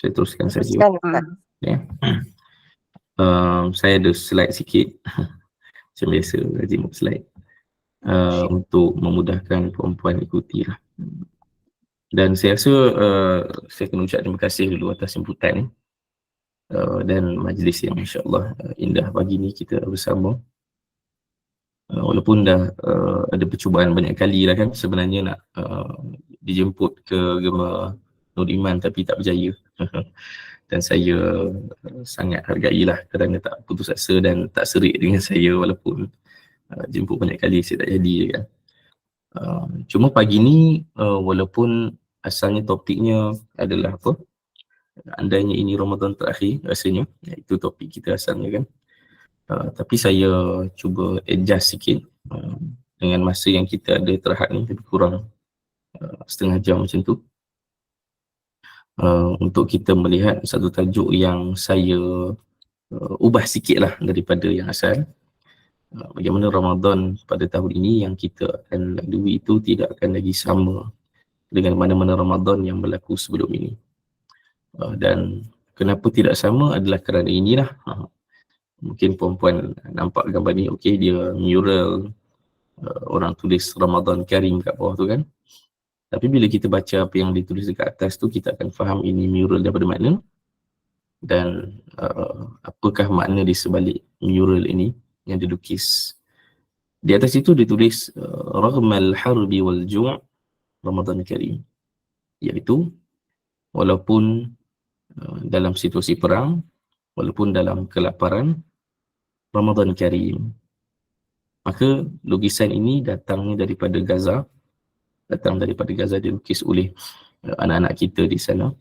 Saya teruskan saja. Teruskan, Ustaz. Ya. Saya ada slide sikit. Macam biasa, rajin buat slide. Untuk memudahkan puan-puan ikuti lah. Dan saya rasa saya kena ucap terima kasih dulu atas sambutan ni. Dan majlis yang insyaAllah indah pagi ni kita bersama. Walaupun dah ada percubaan banyak kali lah kan sebenarnya nak dijemput ke Gema Nur Iman tapi tak berjaya. Dan saya sangat hargailah kerana tak putus asa dan tak serik dengan saya walaupun jemput banyak kali saya tak jadi kan. Cuma pagi ni walaupun asalnya topiknya adalah apa, andainya ini Ramadan terakhir rasanya, itu topik kita asalnya kan, tapi saya cuba adjust sikit dengan masa yang kita ada terhad ni, lebih kurang setengah jam macam tu, untuk kita melihat satu tajuk yang saya ubah sikit lah daripada yang asal. Bagaimana Ramadan pada tahun ini yang kita akan lalui itu tidak akan lagi sama dengan mana-mana Ramadan yang berlaku sebelum ini. Dan kenapa tidak sama adalah kerana inilah, mungkin puan-puan nampak gambar ni, okey, dia mural, orang tulis Ramadan Karim kat bawah tu kan. Tapi bila kita baca apa yang ditulis dekat atas tu, kita akan faham ini mural daripada mana dan apakah makna di sebalik mural ini yang dilukis. Di atas itu ditulis Raghmal harbi wal ju' Ramadan Karim, iaitu walaupun dalam situasi perang, walaupun dalam kelaparan, Ramadan Karim. Maka lukisan ini datangnya daripada Gaza, dilukis oleh anak-anak kita di sana,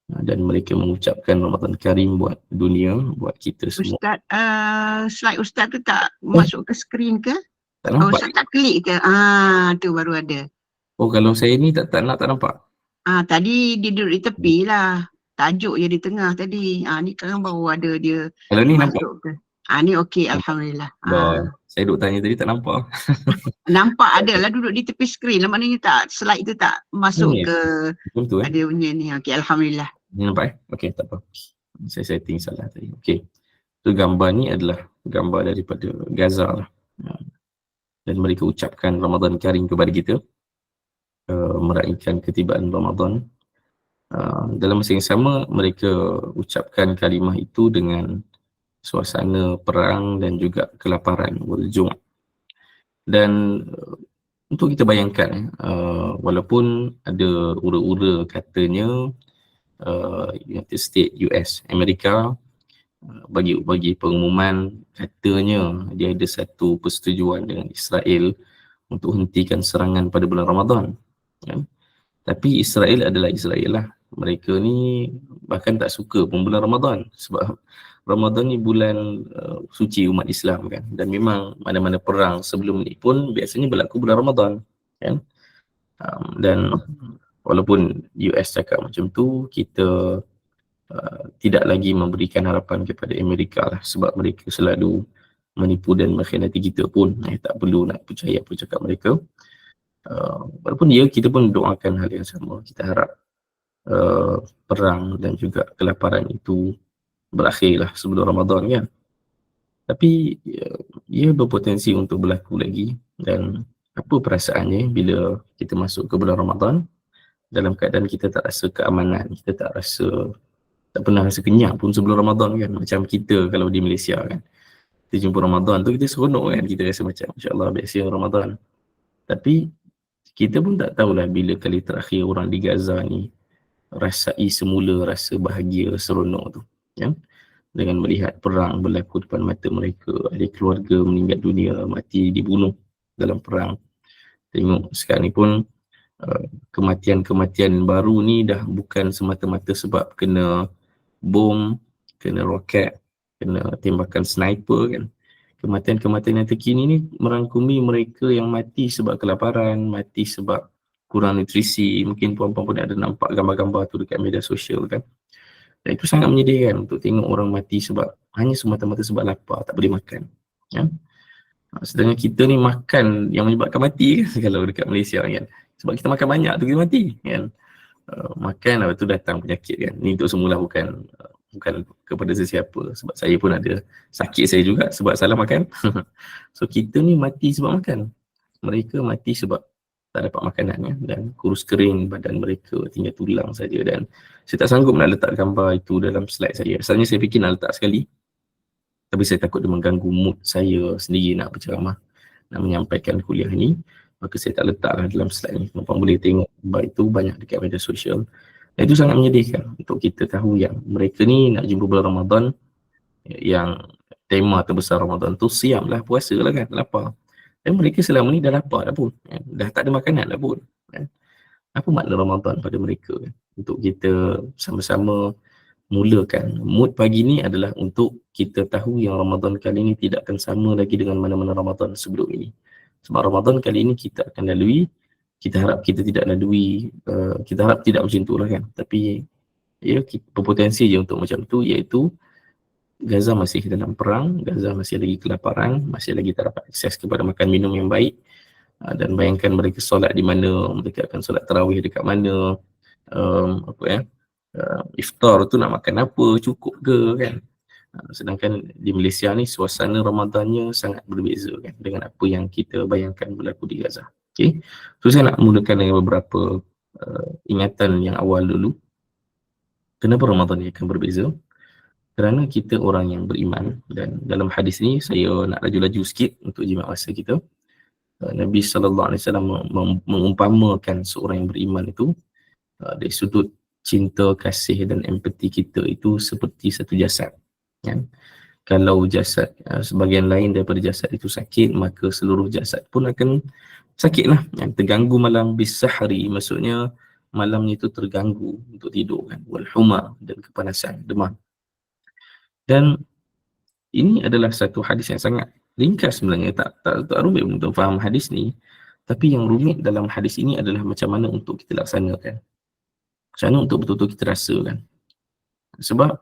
dan mereka mengucapkan Ramadan Karim buat dunia, buat kita semua. Ustaz, slide Ustaz tu tak masuk ke skrin ke? Tak nampak? Ustaz tak klik ke? Tu baru ada. Oh, kalau saya ni tak nampak? Tadi dia duduk di tepi lah. Tajuk je di tengah tadi. Ni sekarang baru ada dia. Kalau ni nampak? Ke. Ni okey, Alhamdulillah. Saya duduk tanya tadi tak nampak. Nampak ada lah duduk di tepi skrin lah. Maknanya tak, slide tu tak masuk ke betul, ada punya ni. Okey, Alhamdulillah. Ni nampak Okey, tak apa. Saya setting salah tadi. Okey. Tu gambar ni adalah gambar daripada Gaza lah. Dan mereka ucapkan Ramadan Karim kepada kita, meraihkan ketibaan Ramadan. Dalam masa yang sama mereka ucapkan kalimah itu dengan suasana perang dan juga kelaparan, wal-ju'. Dan untuk kita bayangkan, walaupun ada ura-ura katanya United States, US, Amerika bagi pengumuman katanya dia ada satu persetujuan dengan Israel untuk hentikan serangan pada bulan Ramadan, kan? Tapi Israel adalah Israel lah. Mereka ni bahkan tak suka pun bulan Ramadan, sebab Ramadan ni bulan suci umat Islam kan, dan memang mana-mana perang sebelum ni pun biasanya berlaku bulan Ramadan kan. Dan walaupun US cakap macam tu, kita tidak lagi memberikan harapan kepada Amerika lah, sebab mereka selalu menipu dan mengkhianati kita pun. Tak perlu nak percaya apa cakap mereka. Walaupun kita pun doakan hal yang sama. Kita harap perang dan juga kelaparan itu berakhirlah sebelum Ramadan kan. Tapi ia berpotensi untuk berlaku lagi. Dan apa perasaannya bila kita masuk ke bulan Ramadan dalam keadaan kita tak rasa keamanan, kita tak pernah rasa kenyang pun sebelum Ramadan kan. Macam kita kalau di Malaysia kan, kita jumpa Ramadan tu kita seronok kan, kita rasa macam insyaAllah biasa Ramadan. Tapi kita pun tak tahulah bila kali terakhir orang di Gaza ni rasai semula rasa bahagia, seronok tu kan, dengan melihat perang berlaku depan mata mereka, ahli keluarga meninggal dunia, mati dibunuh dalam perang. Tengok sekarang ni pun kematian-kematian baru ni dah bukan semata-mata sebab kena bom, kena roket, kena tembakan sniper kan. Kematian-kematian yang terkini ni merangkumi mereka yang mati sebab kelaparan, mati sebab kurang nutrisi. Mungkin puan-puan pun ada nampak gambar-gambar tu dekat media sosial kan. Dan itu sangat menyedihkan untuk tengok orang mati sebab hanya semata-mata sebab lapar, tak boleh makan kan. Sedangkan kita ni makan yang menyebabkan mati kan, kalau dekat Malaysia kan, sebab kita makan banyak tu kita mati kan. makan lepas tu datang penyakit kan. Ni untuk semula bukan kepada sesiapa, sebab saya pun ada sakit saya juga sebab salah makan. So kita ni mati sebab makan, mereka mati sebab tak dapat makanan ya, dan kurus kering badan mereka, tinggal tulang saja. Dan saya tak sanggup nak letak gambar itu dalam slide saya. Asalnya saya fikir nak letak sekali, tapi saya takut dia mengganggu mood saya sendiri nak berceramah, nak menyampaikan kuliah ni, maka saya tak letaklah dalam slide ni. Nampak boleh tengok gambar itu banyak dekat media sosial. Dan itu sangat menyedihkan untuk kita tahu yang mereka ni nak jumpa bulan Ramadan yang tema terbesar Ramadan tu siam lah, puasa lah kan, lapar. Dan mereka selama ni dah lapar dah pun, kan? Dah tak ada makanan dah pun. Kan? Apa makna Ramadan pada mereka? Kan? Untuk kita sama-sama mulakan. Mood pagi ni adalah untuk kita tahu yang Ramadan kali ini tidak akan sama lagi dengan mana-mana Ramadan sebelum ini. Sebab Ramadan kali ini kita akan lalui, kita harap kita tidak lalui, kita harap tidak macam tu lah kan. Tapi ya, berpotensi je untuk macam tu, iaitu Gaza masih dalam perang, Gaza masih lagi kelaparan, masih lagi tak dapat akses kepada makan minum yang baik. Dan bayangkan mereka solat di mana, mereka akan solat tarawih dekat mana, iftar tu nak makan apa, cukup ke kan. Sedangkan di Malaysia ni suasana Ramadannya sangat berbeza kan dengan apa yang kita bayangkan berlaku di Gaza. Okay. So saya nak mulakan dengan beberapa ingatan yang awal dulu. Kenapa Ramadan ni akan berbeza? Kerana kita orang yang beriman, dan dalam hadis ni saya nak laju-laju sikit untuk jimat masa kita. Nabi SAW mengumpamakan seorang yang beriman itu dari sudut cinta, kasih dan empati kita itu seperti satu jasad. Kan? Kalau jasad sebahagian lain daripada jasad itu sakit, maka seluruh jasad pun akan sakitlah. Yang terganggu malam bisahri, maksudnya malamnya itu terganggu untuk tidur kan. Walhuma, dan kepanasan, demam. Dan ini adalah satu hadis yang sangat ringkas sebenarnya, tak rumit untuk faham hadis ni. Tapi yang rumit dalam hadis ini adalah macam mana untuk kita laksanakan. Macam mana untuk betul-betul kita rasakan. Sebab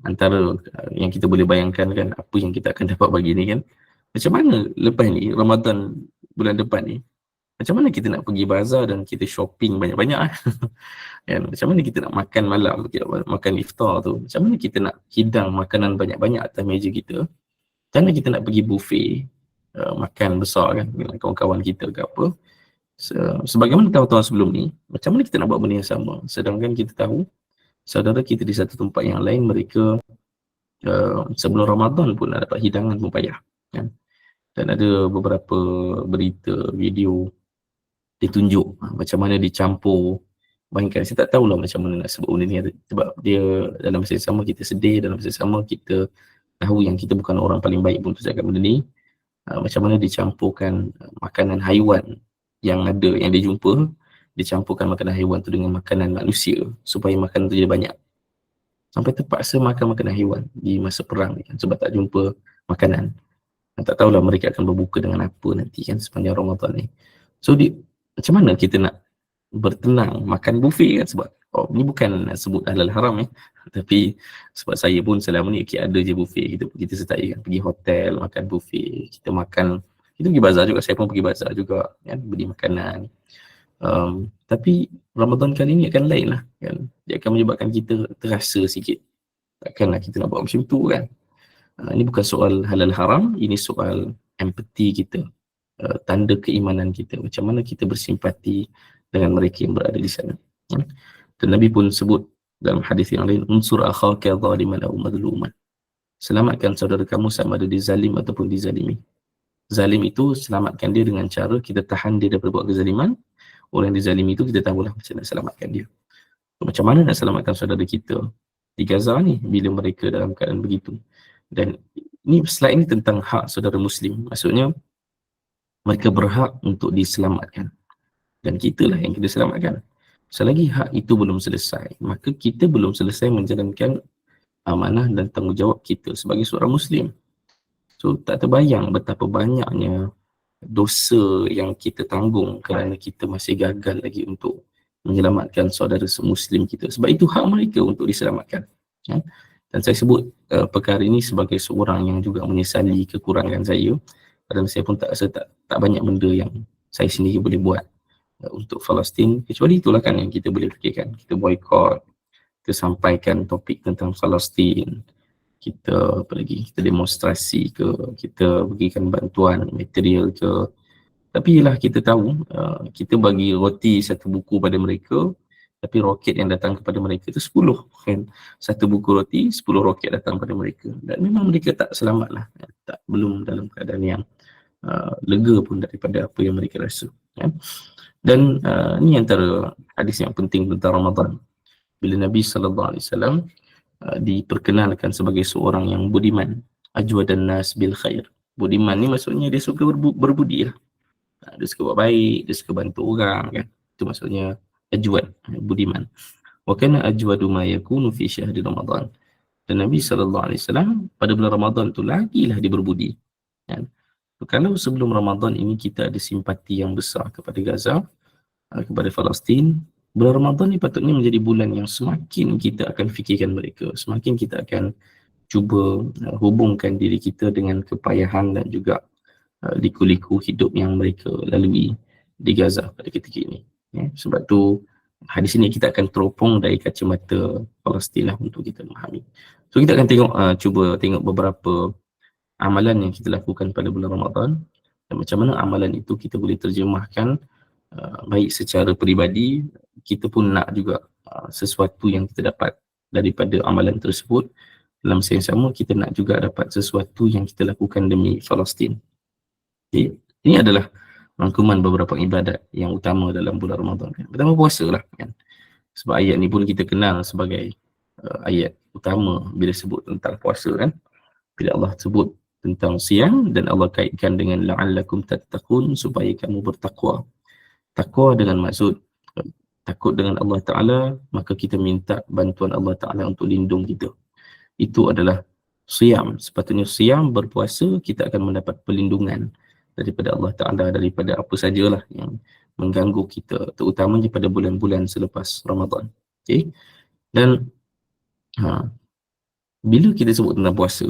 antara yang kita boleh bayangkan kan, apa yang kita akan dapat pagi ni kan, macam mana lepas ni, Ramadan bulan depan ni, macam mana kita nak pergi bazar dan kita shopping banyak-banyak kan? Macam mana kita nak makan malam, kita makan iftar tu, macam mana kita nak hidang makanan banyak-banyak atas meja kita, macam mana kita nak pergi buffet makan besar kan dengan kawan-kawan kita ke apa. Sebagaimana tahun-tahun sebelum ni, macam mana kita nak buat benda yang sama, sedangkan kita tahu saudara kita di satu tempat yang lain, mereka sebelum Ramadan pun nak dapat hidangan pun payah kan? Dan ada beberapa berita, video ditunjuk macam mana dicampur. Bayangkan, saya tak tahulah macam mana nak sebut benda ni, sebab dia dalam masa yang sama kita sedih, dalam masa yang sama kita tahu yang kita bukan orang paling baik pun untuk cakap benda ni. Macam mana dicampurkan makanan haiwan yang ada, yang dia jumpa, dicampurkan makanan haiwan tu dengan makanan manusia supaya makanan tu jadi banyak. Sampai terpaksa makan makanan haiwan di masa perang ni kan, sebab tak jumpa makanan. Tak tahulah mereka akan berbuka dengan apa nanti kan sepanjang Ramadan ni. So macam mana kita nak bertenang makan buffet kan, sebab ni bukan nak sebut halal haram tapi sebab saya pun selama ni ada je buffet, kita sertai kan, pergi hotel makan buffet, kita makan, kita pergi bazar juga, saya pun pergi bazar juga kan, beli makanan. Tapi Ramadan kali ni akan lain lah kan, dia akan menyebabkan kita terasa sikit, takkanlah kita nak buat macam tu kan. Ini bukan soal halal haram, ini soal empati kita, tanda keimanan kita, macam mana kita bersimpati dengan mereka yang berada di sana. Dan Nabi pun sebut dalam hadis yang lain, unsur akhaka zaliman aw madluman, selamatkan saudara kamu sama ada dizalim ataupun dizalimi. Zalim itu selamatkan dia dengan cara kita tahan dia daripada buat kezaliman. Orang yang dizalimi itu kita tahulah macam nak selamatkan dia. Macam mana nak selamatkan saudara kita di Gaza ni bila mereka dalam keadaan begitu. Dan ni slide ni tentang hak saudara Muslim, maksudnya mereka berhak untuk diselamatkan dan kitalah yang kita selamatkan. Selagi hak itu belum selesai, maka kita belum selesai menjalankan amanah dan tanggungjawab kita sebagai seorang Muslim. So tak terbayang betapa banyaknya dosa yang kita tanggung kerana kita masih gagal lagi untuk menyelamatkan saudara semuslim kita. Sebab itu hak mereka untuk diselamatkan. Dan saya sebut perkara ini sebagai seorang yang juga menyesali kekurangan saya. Padahal saya pun tak rasa tak banyak benda yang saya sendiri boleh buat untuk Palestin, kecuali itulah kan yang kita boleh fikirkan. Kita boycott, kita sampaikan topik tentang Palestin, kita apa lagi, kita demonstrasi ke, kita berikan bantuan material ke. Tapi ialah kita tahu, kita bagi roti satu buku pada mereka, tapi roket yang datang kepada mereka itu 10 kan. Satu buku roti, 10 roket datang pada mereka. Dan memang mereka tak selamat lah, tak, belum dalam keadaan yang lega pun daripada apa yang mereka rasa kan. Dan ni antara hadis yang penting tentang Ramadan. Bila Nabi SAW diperkenalkan sebagai seorang yang budiman, ajwadan nas bil khair. Budiman ni maksudnya dia suka berbudi lah. Dia suka buat baik, dia suka bantu orang kan. Itu maksudnya ajwad, budiman. Wa kana ajwadu ma yakunu fi syahri Ramadan. Dan Nabi SAW pada bulan Ramadan tu lagilah dia berbudi kan. Kalau sebelum Ramadan ini kita ada simpati yang besar kepada Gaza, kepada Palestin, bulan Ramadan ni patutnya menjadi bulan yang semakin kita akan fikirkan mereka, semakin kita akan cuba hubungkan diri kita dengan kepayahan dan juga liku-liku hidup yang mereka lalui di Gaza pada ketika ini. Sebab tu hadis ini kita akan teropong dari kacamata Palestin lah untuk kita memahami. So kita akan tengok, cuba tengok beberapa amalan yang kita lakukan pada bulan Ramadan dan macam mana amalan itu kita boleh terjemahkan baik secara peribadi, kita pun nak juga sesuatu yang kita dapat daripada amalan tersebut. Dalam masa yang sama kita nak juga dapat sesuatu yang kita lakukan demi Palestin. Okay. Ini adalah rangkuman beberapa ibadat yang utama dalam bulan Ramadan kan. Pertama puasa lah kan. Sebab ayat ni pun kita kenal sebagai ayat utama bila sebut tentang puasa kan. Bila Allah sebut tentang siang dan Allah kaitkan dengan la'allakum tattaqun, supaya kamu bertakwa. Takwa dengan maksud takut dengan Allah Ta'ala, maka kita minta bantuan Allah Ta'ala untuk lindung kita. Itu adalah siam. Sepatutnya siam, berpuasa, kita akan mendapat perlindungan daripada Allah Ta'ala, daripada apa sajalah yang mengganggu kita, terutamanya pada bulan-bulan selepas Ramadan. Okay? Dan bila kita sebut tentang puasa,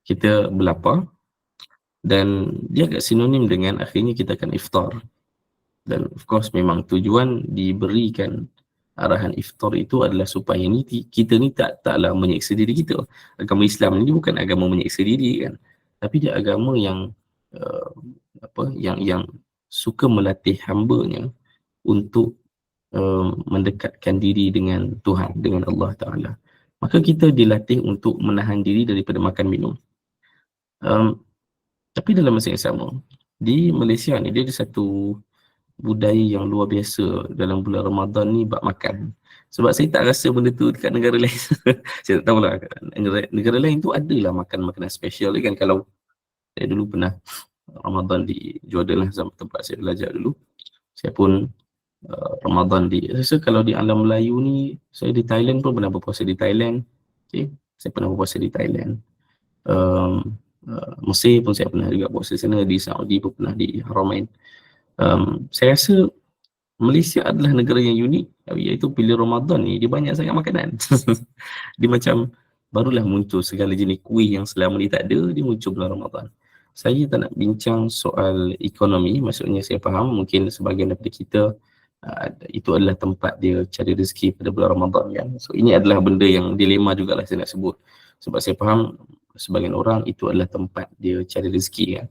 kita berlapar dan dia agak sinonim dengan akhirnya kita akan iftar. Dan of course memang tujuan diberikan arahan iftar itu adalah supaya kita ni taklah menyeksa diri kita. Agama Islam ni bukan agama menyeksa diri kan, tapi dia agama yang yang suka melatih hamba-Nya untuk mendekatkan diri dengan Tuhan, dengan Allah Ta'ala. Maka kita dilatih untuk menahan diri daripada makan minum. Tapi dalam masa yang sama, di Malaysia ni dia ada satu budaya yang luar biasa dalam bulan Ramadan ni bab makan. Sebab saya tak rasa benda tu dekat negara lain. Saya tak tahulah, negara lain tu adalah makan makanan special kan. Kalau saya dulu pernah Ramadan di Jordan lah, tempat saya belajar dulu. Saya pun Ramadan saya rasa kalau di alam Melayu ni, saya di Thailand pun pernah berpuasa di Thailand. Okay. Saya pernah berpuasa di Thailand. Mesir pun saya pernah juga puasa sana, di Saudi pun pernah, di Haramain. Saya rasa Malaysia adalah negara yang unik, iaitu bila Ramadan ni dia banyak sangat makanan. Dia macam barulah muncul segala jenis kuih yang selama ni tak ada, dia muncul bulan Ramadan. Saya tak nak bincang soal ekonomi, maksudnya saya faham mungkin sebahagian daripada kita itu adalah tempat dia cari rezeki pada bulan Ramadan kan. So ini adalah benda yang dilema jugalah saya nak sebut. Sebab saya faham sebahagian orang itu adalah tempat dia cari rezeki kan.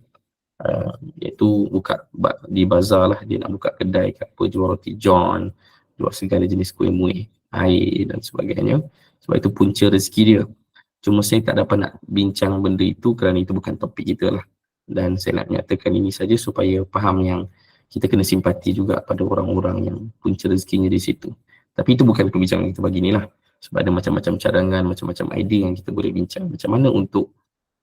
Iaitu buka di bazar lah, dia nak buka kedai ke apa, jual roti john, jual segala jenis kuih-muih, air dan sebagainya. Sebab itu punca rezeki dia. Cuma saya tak dapat nak bincang benda itu kerana itu bukan topik kita lah. Dan saya nak nyatakan ini saja supaya faham yang kita kena simpati juga pada orang-orang yang punca rezekinya di situ. Tapi itu bukan perbincangan kita pagi ni lah. Sebab ada macam-macam cadangan, macam-macam idea yang kita boleh bincang. Macam mana untuk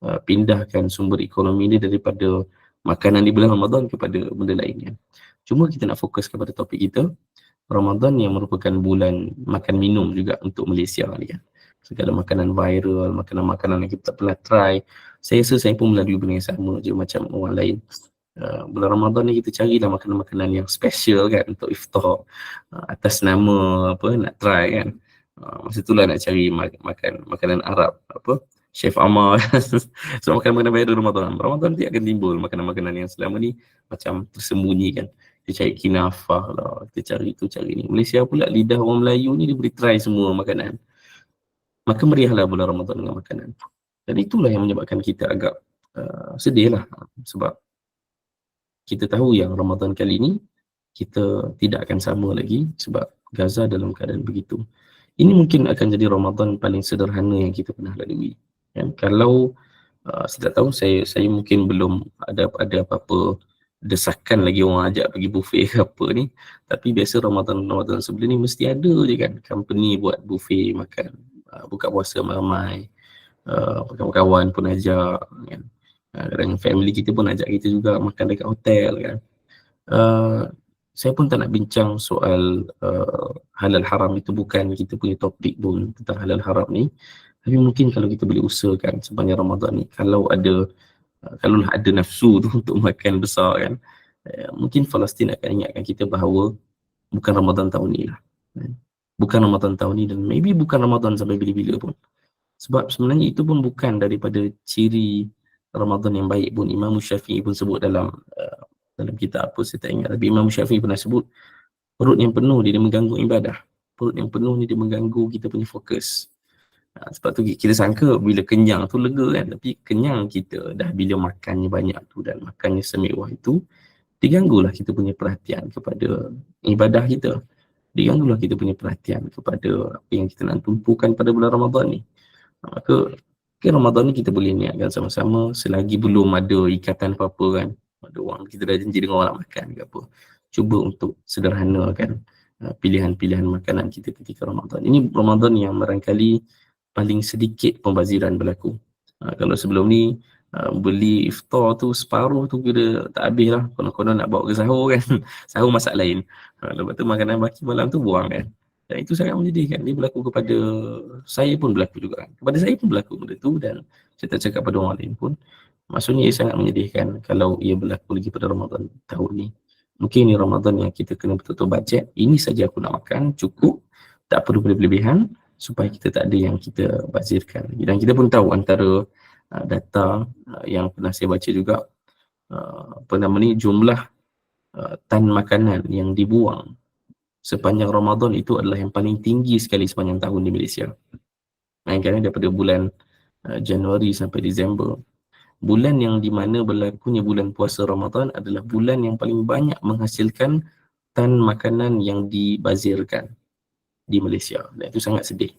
pindahkan sumber ekonomi ni daripada makanan di bulan Ramadan kepada benda lainnya. Cuma kita nak fokus kepada topik kita, Ramadan yang merupakan bulan makan minum juga untuk Malaysia ni kan. Segala makanan viral, makanan-makanan yang kita tak pernah try. Saya rasa saya pun melalui benda yang sama je macam orang lain. Bulan Ramadan ni kita carilah makanan-makanan yang special kan untuk iftar, atas nama apa nak try kan. Masa itulah nak cari makan makanan Arab, apa Chef Amar. So makanan-makanan viral Ramadan dia akan timbul makanan-makanan yang selama ni macam tersembunyi kan. Kita cari kinafah lah, kita cari tu cari ni. Malaysia pula lidah orang Melayu ni dia boleh try semua makanan. Maka meriahlah bulan Ramadan dengan makanan. Dan itulah yang menyebabkan kita agak sedih lah, sebab kita tahu yang Ramadan kali ni kita tidak akan sama lagi sebab Gaza dalam keadaan begitu. Ini mungkin akan jadi Ramadan paling sederhana yang kita pernah lalui. Kalau saya tak tahu, saya mungkin belum ada apa-apa desakan lagi orang ajak pergi buffet ke apa ni, tapi biasa Ramadan sebelum ni mesti ada je kan company buat buffet makan, buka puasa ramai, kawan-kawan pun ajak kan. Kadang family kita pun ajak kita juga makan dekat hotel kan. Saya pun tak nak bincang soal halal haram, itu bukan kita punya topik pun tentang halal haram ni. Tapi mungkin kalau kita boleh usahakan sepanjang Ramadan ni, kalau ada nafsu tu untuk makan besar kan, mungkin Palestin akan ingatkan kita bahawa bukan Ramadan tahun ni lah. Bukan Ramadan tahun ni, dan maybe bukan Ramadan sampai bila-bila pun. Sebab sebenarnya itu pun bukan daripada ciri Ramadan yang baik pun. Imam Syafi'i pun sebut dalam kitab apa saya tak ingat, tapi Imam Syafi'i pernah sebut perut yang penuh dia mengganggu ibadah. Perut yang penuh ni dia mengganggu kita punya fokus. Sebab tu kita sangka bila kenyang tu lega kan, tapi kenyang kita dah bila makannya banyak tu dan makannya semewah itu, diganggulah kita punya perhatian kepada ibadah kita. Diganggulah kita punya perhatian kepada apa yang kita nak tumpukan pada bulan Ramadan ni. Maka Ramadan ni kita boleh niatkan sama-sama selagi belum ada ikatan apa-apa kan. Ada orang kita dah janji dengan orang nak makan ke apa. Cuba untuk sederhanakan pilihan-pilihan makanan kita ketika Ramadan. Ini Ramadan yang barangkali paling sedikit pembaziran berlaku. Kalau sebelum ni beli iftar tu separuh tu kira tak habis lah, konon-konon nak bawa ke sahur kan. Sahur masak lain, lepas tu makanan baki malam tu buang kan. Dan itu sangat menyedihkan. Dia berlaku kepada saya pun berlaku juga kan. Kepada saya pun berlaku benda tu, dan saya tak cakap pada orang lain pun. Maksudnya ia sangat menyedihkan kalau ia berlaku lagi pada Ramadan tahun ni. Mungkin ini Ramadan yang kita kena betul-betul bajet. Ini saja aku nak makan, cukup, tak perlu berlebihan, supaya kita tak ada yang kita bazirkan. Dan kita pun tahu antara data yang pernah saya baca juga, jumlah tan makanan yang dibuang sepanjang Ramadan itu adalah yang paling tinggi sekali sepanjang tahun di Malaysia. Kerana daripada bulan Januari sampai Disember, bulan yang di mana berlakunya bulan puasa Ramadan adalah bulan yang paling banyak menghasilkan tan makanan yang dibazirkan di Malaysia. Dan itu sangat sedih.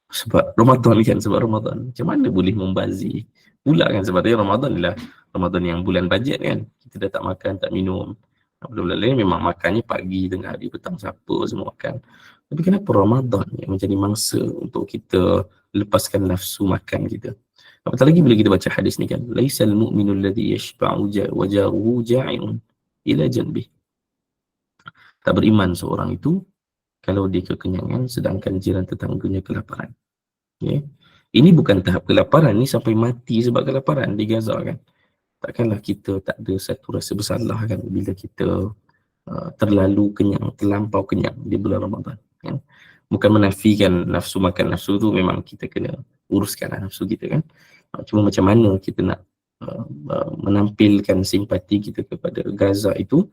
Sebab Ramadan kan, macam mana boleh membazir pula kan, sebab dia Ramadan adalah Ramadan yang bulan bajet kan. Kita dah tak makan, tak minum. Bulan-bulan lain memang makannya pagi, tengah hari, petang, siapa semua makan. Tapi kenapa Ramadan yang menjadi mangsa untuk kita lepaskan nafsu makan kita? Apatah lagi bila kita baca hadis ni kan, laisal mu'minu alladhi yashba'u wa jaruhu ja'i'un ila janbih. Tak beriman seorang itu kalau dia kekenyangan sedangkan jiran tetangganya kelaparan. Okay. Ini bukan tahap kelaparan, ni sampai mati sebab kelaparan di Gaza kan. Takkanlah kita tak ada satu rasa bersalah kan bila kita terlalu kenyang, terlampau kenyang di bulan Ramadan kan. Bukan menafikan nafsu makan, nafsu tu memang kita kena uruskan nafsu kita kan. Cuma macam mana kita nak menampilkan simpati kita kepada Gaza itu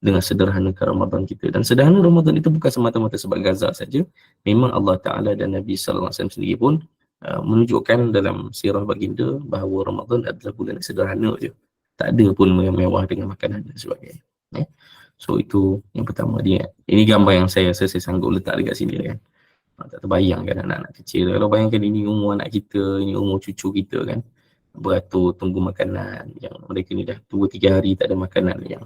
dengan sederhanakan Ramadan kita. Dan sederhana Ramadan itu bukan semata-mata sebab Gaza saja. Memang Allah Ta'ala dan Nabi SAW sendiri pun menunjukkan dalam sirah baginda bahawa Ramadan adalah bulan yang sederhana je. Tak ada pun mewah dengan makanan dan sebagainya. So itu yang pertama dia. Ini gambar yang saya sanggup letak dekat sini kan. Tak terbayang kan anak-anak kecil. Kalau bayangkan ini umur anak kita, ini umur cucu kita kan. Beratur tunggu makanan yang mereka ni dah 2-3 hari tak ada makanan yang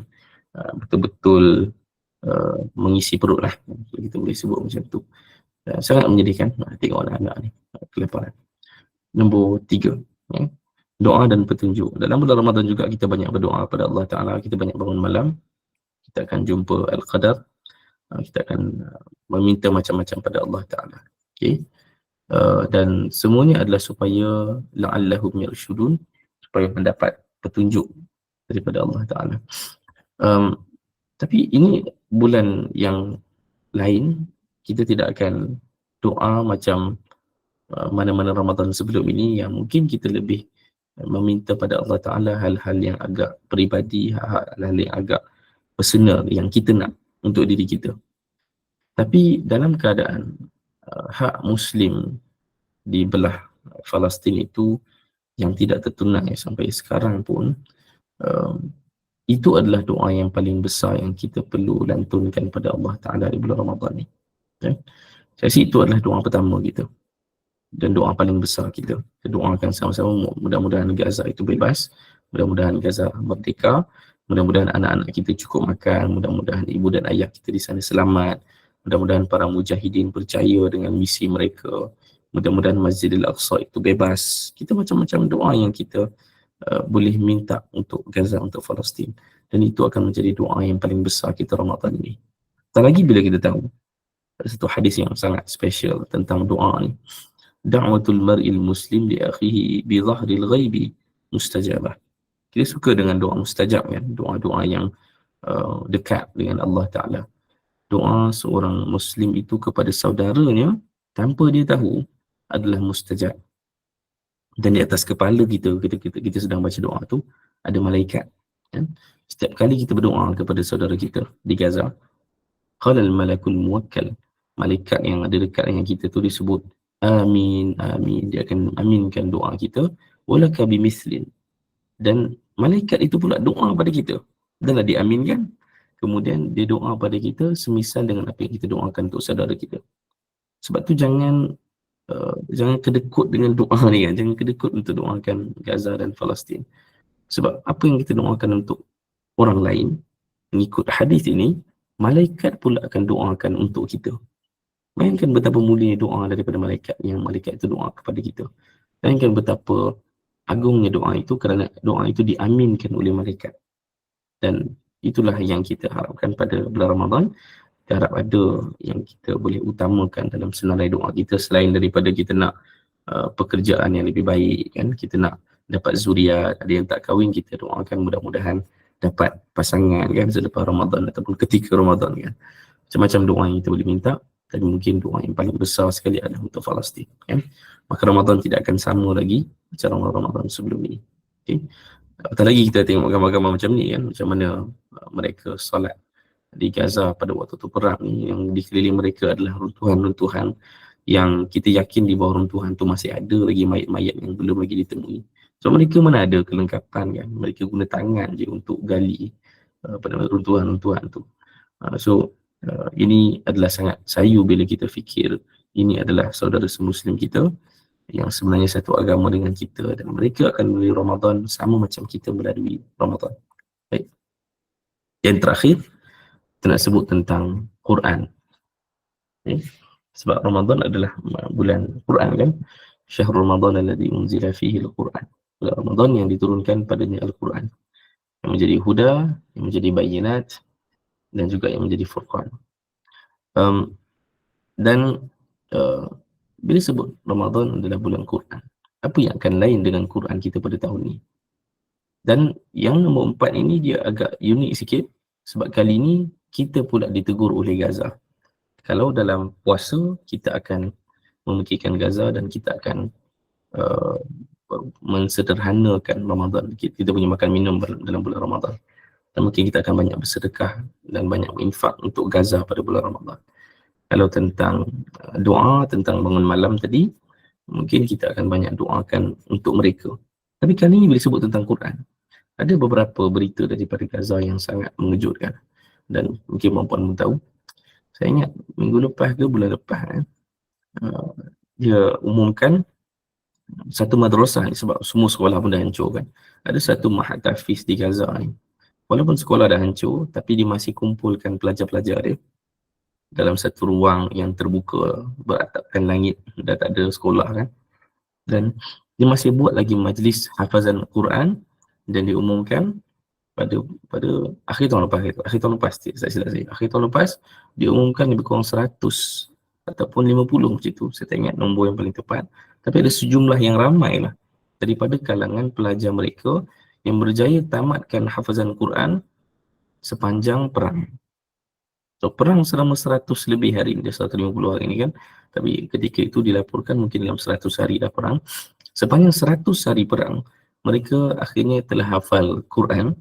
betul-betul mengisi perut lah, kita boleh sebut macam tu. Sangat menyedihkan tengok anak-anak ni kelaparan. Nombor 3, doa dan petunjuk. Dalam bulan Ramadan juga kita banyak berdoa kepada Allah Ta'ala, kita banyak bangun malam, kita akan jumpa Al-Qadar, kita akan meminta macam-macam pada Allah Ta'ala. Okay? Dan semuanya adalah supaya la'allahum yarshudun, supaya mendapat petunjuk daripada Allah Ta'ala. Tapi ini bulan yang lain, kita tidak akan doa macam mana-mana Ramadan sebelum ini yang mungkin kita lebih meminta pada Allah Ta'ala hal-hal yang agak peribadi, hal-hal yang agak personal yang kita nak untuk diri kita. Tapi dalam keadaan hak Muslim di belah Palestin itu yang tidak tertunai sampai sekarang pun, itu adalah doa yang paling besar yang kita perlu lantunkan pada Allah Ta'ala di bulan Ramadan ni. Okay? Saya rasa itu adalah doa pertama kita dan doa paling besar kita. Kita doakan sama-sama mudah-mudahan Gaza itu bebas, mudah-mudahan Gaza merdeka, mudah-mudahan anak-anak kita cukup makan, mudah-mudahan ibu dan ayah kita di sana selamat, mudah-mudahan para mujahidin percaya dengan misi mereka, mudah-mudahan Masjidil Aqsa itu bebas. Kita macam-macam doa yang kita boleh minta untuk Gaza, untuk Palestin, dan itu akan menjadi doa yang paling besar kita Ramadan ini. Tak lagi bila kita tahu ada satu hadis yang sangat special tentang doa ni, da'watul mar'il muslim li akhihi bi dhahril ghaibi mustajabah. Kita suka dengan doa mustajab kan, doa-doa yang dekat dengan Allah Ta'ala. Doa seorang Muslim itu kepada saudaranya tanpa dia tahu adalah mustajab. Dan di atas kepala kita sedang baca doa tu ada malaikat. Kan? Setiap kali kita berdoa kepada saudara kita di Gaza, qala al-malakul muwakkal, malaikat yang ada dekat dengan kita tu disebut amin, amin. Dia akan aminkan doa kita, walaka bimithlin. Dan malaikat itu pula doa pada kita. Dah diaminkan. Kemudian dia doa pada kita semisal dengan apa yang kita doakan untuk saudara kita. Sebab tu jangan kedekut dengan doa ni kan. Jangan kedekut untuk doakan Gaza dan Palestin. Sebab apa yang kita doakan untuk orang lain, mengikut hadis ini, malaikat pula akan doakan untuk kita. Bayangkan betapa mulia doa daripada malaikat, yang malaikat itu doa kepada kita. Bayangkan betapa agungnya doa itu kerana doa itu diaminkan oleh malaikat. Dan itulah yang kita harapkan pada bulan Ramadan. Kita harap ada yang kita boleh utamakan dalam senarai doa kita, selain daripada kita nak pekerjaan yang lebih baik kan, kita nak dapat zuriat, ada yang tak kahwin, kita doakan mudah-mudahan dapat pasangan kan selepas Ramadan ataupun ketika Ramadan kan. Macam-macam doa yang kita boleh minta, tapi mungkin doa yang paling besar sekali adalah untuk Palestin kan. Maka Ramadan tidak akan sama lagi macam Ramadan sebelum ini. Okay. Apatah lagi kita tengok gambar-gambar macam ni kan, macam mana mereka solat di Gaza pada waktu tu perang ni, yang di sekeliling mereka adalah runtuhan-runtuhan yang kita yakin di bawah runtuhan tu masih ada lagi mayat-mayat yang belum lagi ditemui. So mereka mana ada kelengkapan kan, mereka guna tangan je untuk gali pada runtuhan-runtuhan tu. Ini adalah sangat sayu bila kita fikir ini adalah saudara semuslim kita yang sebenarnya satu agama dengan kita, dan mereka akan melalui Ramadan sama macam kita melalui Ramadan. Baik. Yang terakhir, kita nak sebut tentang Quran. Okay. Sebab Ramadan adalah bulan Quran kan. Syahrul Ramadan alladhi unzila fihi al-Quran. Bulan Ramadan yang diturunkan padanya Al-Quran. Yang menjadi huda, yang menjadi bayinat, dan juga yang menjadi furqan. Bila sebut Ramadan adalah bulan Quran, apa yang akan lain dengan Quran kita pada tahun ni? Dan yang nombor 4 ini dia agak unik sikit, sebab kali ini kita pula ditegur oleh Gaza. Kalau dalam puasa kita akan memikirkan Gaza dan kita akan mensederhanakan Ramadan. Kita punya makan minum dalam bulan Ramadan. Dan mungkin kita akan banyak bersedekah dan banyak infak untuk Gaza pada bulan Ramadan. Kalau tentang doa, tentang bangun malam tadi, mungkin kita akan banyak doakan untuk mereka. Tapi kali ini bila sebut tentang Quran, ada beberapa berita daripada Gaza yang sangat mengejutkan. Dan mungkin puan-puan pun tahu, saya ingat minggu lepas ke bulan lepas, dia umumkan satu madrasah ni, sebab semua sekolah pun dah hancur kan. Ada satu mahat tahfiz di Gaza ni. Walaupun sekolah dah hancur, tapi dia masih kumpulkan pelajar-pelajar dia dalam satu ruang yang terbuka beratapkan langit, dah tak ada sekolah kan. Dan dia masih buat lagi majlis hafazan Quran, dan diumumkan pada akhir tahun lepas diumumkan lebih kurang 100 ataupun 50 macam tu, saya tak ingat nombor yang paling tepat, tapi ada sejumlah yang ramai lah daripada kalangan pelajar mereka yang berjaya tamatkan hafazan Quran sepanjang perang. So perang selama 100 lebih hari, dia 150 hari ni kan, tapi ketika itu dilaporkan mungkin dalam 100 hari dah perang. Sepanjang 100 hari perang, mereka akhirnya telah hafal Quran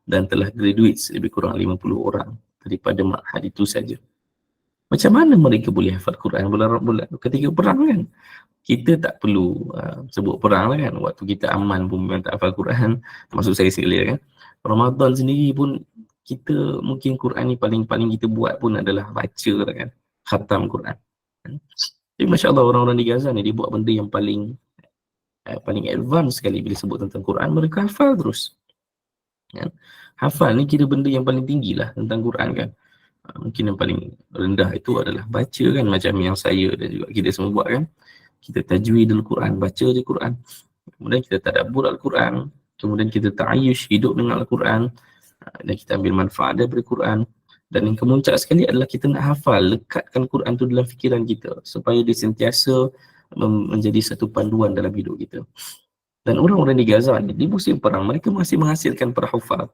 dan telah graduate lebih kurang 50 orang daripada ma'had itu saja. Macam mana mereka boleh hafal Quran bulan ketika perang kan? Kita tak perlu sebut perang lah kan, waktu kita aman pun memang tak hafal Quran, termasuk saya sekali kan. Ramadan sendiri pun kita mungkin Quran ni paling-paling kita buat pun adalah baca lah kan, khatam Quran. Jadi Masya Allah orang-orang di Gaza ni dia buat benda yang paling advance sekali bila sebut tentang Quran, mereka hafal terus kan? Hafal ni kira benda yang paling tinggi lah tentang Quran kan. Mungkin yang paling rendah itu adalah baca kan, macam yang saya dan juga kita semua buat kan. Kita tajwid Al-Quran, baca je Quran, kemudian kita tadabbur Al-Quran, kemudian kita ta'ayyush, hidup dengan Al-Quran, dan kita ambil manfaat daripada Quran. Dan yang kemuncak sekali adalah kita nak hafal, lekatkan Quran tu dalam fikiran kita supaya dia sentiasa menjadi satu panduan dalam hidup kita. Dan orang-orang di Gaza ni, di musim perang, mereka masih menghasilkan para hufaz.